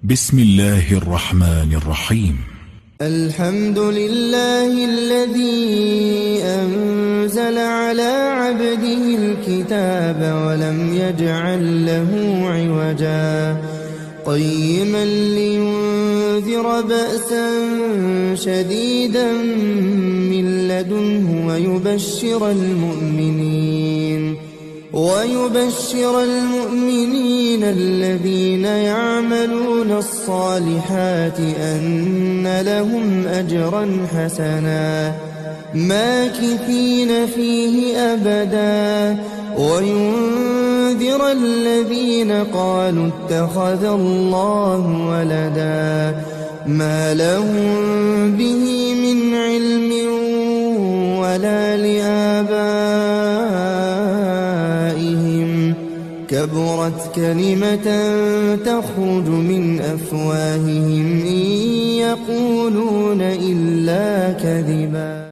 بسم الله الرحمن الرحيم. الحمد لله الذي أنزل على عبده الكتاب ولم يجعل له عوجا قيما لينذر بأسا شديدا من لدنه ويبشر المؤمنين الذين يعملون الصالحات أن لهم أجرا حسنا ماكثين فيه أبدا وينذر الذين قالوا اتخذ الله ولدا ما لهم به من علم ولا لآبائهم كبرت كلمة تخرج من أفواههم إن يقولون إلا كذبا.